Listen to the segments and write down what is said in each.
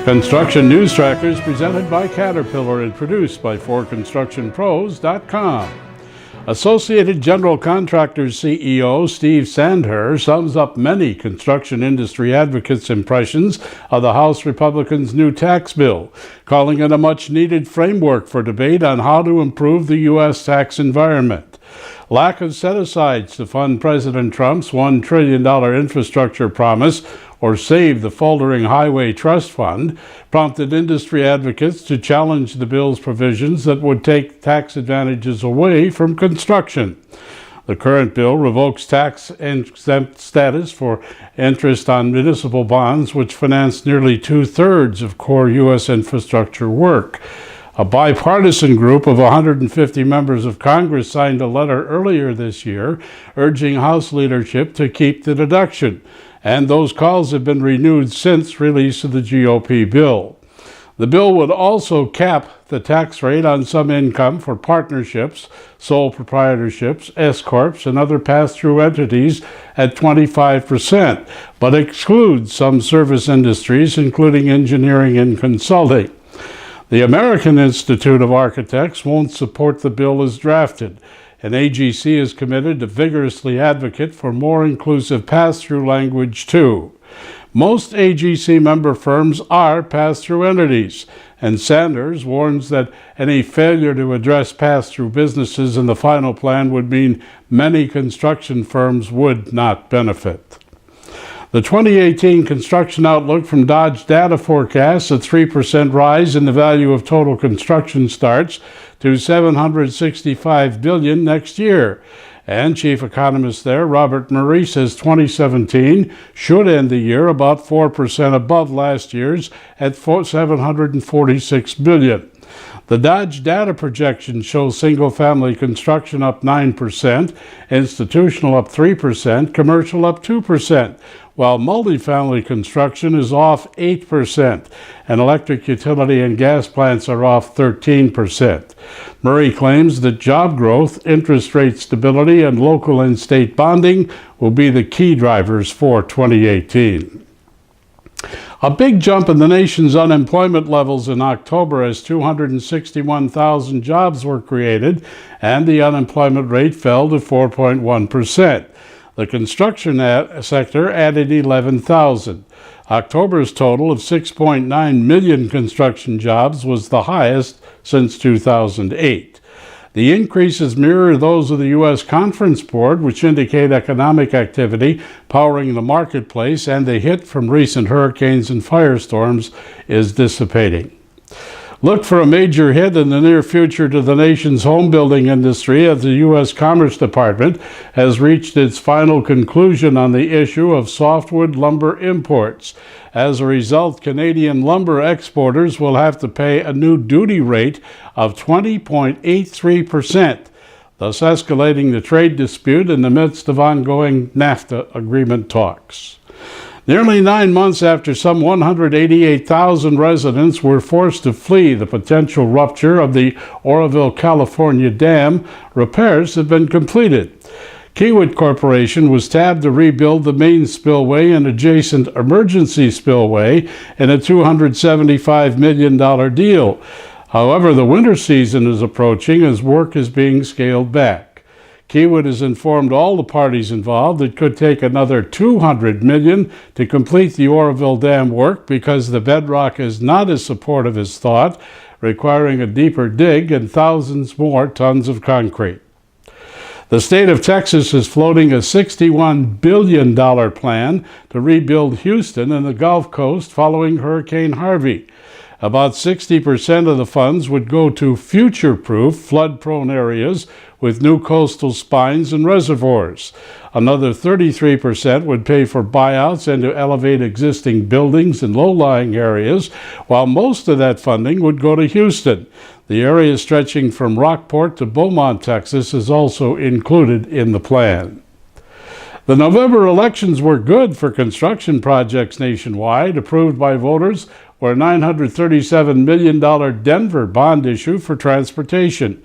Construction News Tracker is presented by Caterpillar and produced by 4constructionpros.com. Associated General Contractors CEO Steve Sandher sums up many construction industry advocates' impressions of the House Republicans' new tax bill, calling it a much-needed framework for debate on how to improve the U.S. tax environment. Lack of set-asides to fund President Trump's $1 trillion infrastructure promise or save the faltering Highway Trust Fund prompted industry advocates to challenge the bill's provisions that would take tax advantages away from construction. The current bill revokes tax-exempt status for interest on municipal bonds, which finance nearly two-thirds of core U.S. infrastructure work. A bipartisan group of 150 members of Congress signed a letter earlier this year urging House leadership to keep the deduction, and those calls have been renewed since release of the GOP bill. The bill would also cap the tax rate on some income for partnerships, sole proprietorships, S-corps, and other pass-through entities at 25%, but excludes some service industries, including engineering and consulting. The American Institute of Architects won't support the bill as drafted, and AGC is committed to vigorously advocate for more inclusive pass-through language too. Most AGC member firms are pass-through entities, and Sanders warns that any failure to address pass-through businesses in the final plan would mean many construction firms would not benefit. The 2018 construction outlook from Dodge Data forecasts a 3% rise in the value of total construction starts to $765 billion next year. And chief economist there, Robert Murray, says 2017 should end the year about 4% above last year's at $746 billion. The Dodge Data projection shows single-family construction up 9%, institutional up 3%, commercial up 2%, while multifamily construction is off 8%, and electric utility and gas plants are off 13%. Murray claims that job growth, interest rate stability, and local and state bonding will be the key drivers for 2018. A big jump in the nation's unemployment levels in October as 261,000 jobs were created and the unemployment rate fell to 4.1%. The construction sector added 11,000. October's total of 6.9 million construction jobs was the highest since 2008. The increases mirror those of the U.S. Conference Board, which indicate economic activity powering the marketplace, and the hit from recent hurricanes and firestorms is dissipating. Look for a major hit in the near future to the nation's home building industry as the U.S. Commerce Department has reached its final conclusion on the issue of softwood lumber imports. As a result, Canadian lumber exporters will have to pay a new duty rate of 20.83%, thus escalating the trade dispute in the midst of ongoing NAFTA agreement talks. Nearly 9 months after some 188,000 residents were forced to flee the potential rupture of the Oroville, California dam, repairs have been completed. Kiewit Corporation was tabbed to rebuild the main spillway and adjacent emergency spillway in a $275 million deal. However, the winter season is approaching as work is being scaled back. Kiewit has informed all the parties involved it could take another $200 million to complete the Oroville Dam work because the bedrock is not as supportive as thought, requiring a deeper dig and thousands more tons of concrete. The state of Texas is floating a $61 billion plan to rebuild Houston and the Gulf Coast following Hurricane Harvey. About 60% of the funds would go to future-proof, flood-prone areas with new coastal spines and reservoirs. Another 33% would pay for buyouts and to elevate existing buildings in low-lying areas, while most of that funding would go to Houston. The area stretching from Rockport to Beaumont, Texas, is also included in the plan. The November elections were good for construction projects nationwide. Approved by voters or a $937 million Denver bond issue for transportation,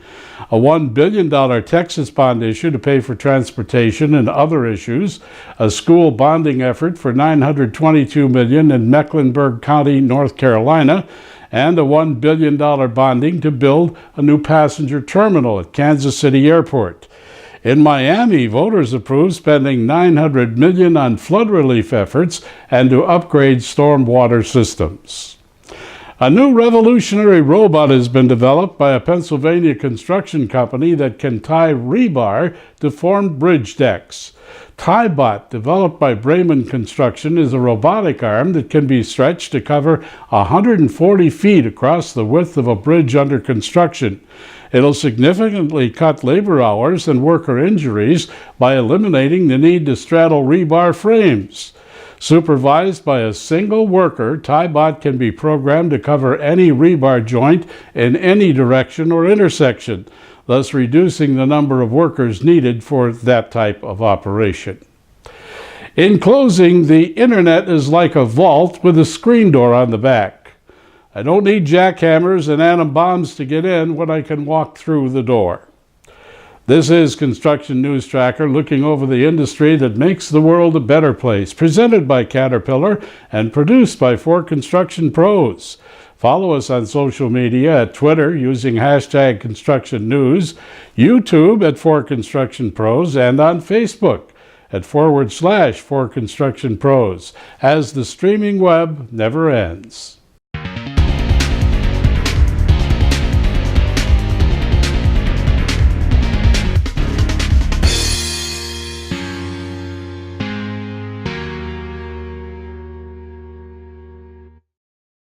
a $1 billion Texas bond issue to pay for transportation and other issues, a school bonding effort for $922 million in Mecklenburg County, North Carolina, and a $1 billion bonding to build a new passenger terminal at Kansas City Airport. In Miami, voters approved spending $900 million on flood relief efforts and to upgrade stormwater systems. A new revolutionary robot has been developed by a Pennsylvania construction company that can tie rebar to form bridge decks. TieBot, developed by Bremen Construction, is a robotic arm that can be stretched to cover 140 feet across the width of a bridge under construction. It'll significantly cut labor hours and worker injuries by eliminating the need to straddle rebar frames. Supervised by a single worker, TieBot can be programmed to cover any rebar joint in any direction or intersection, thus reducing the number of workers needed for that type of operation. In closing, the internet is like a vault with a screen door on the back. I don't need jackhammers and atom bombs to get in when I can walk through the door. This is Construction News Tracker, looking over the industry that makes the world a better place, presented by Caterpillar and produced by 4 Construction Pros. Follow us on social media at Twitter using hashtag Construction News, YouTube at 4 Construction Pros, and on Facebook at /4 Construction Pros, as the streaming web never ends.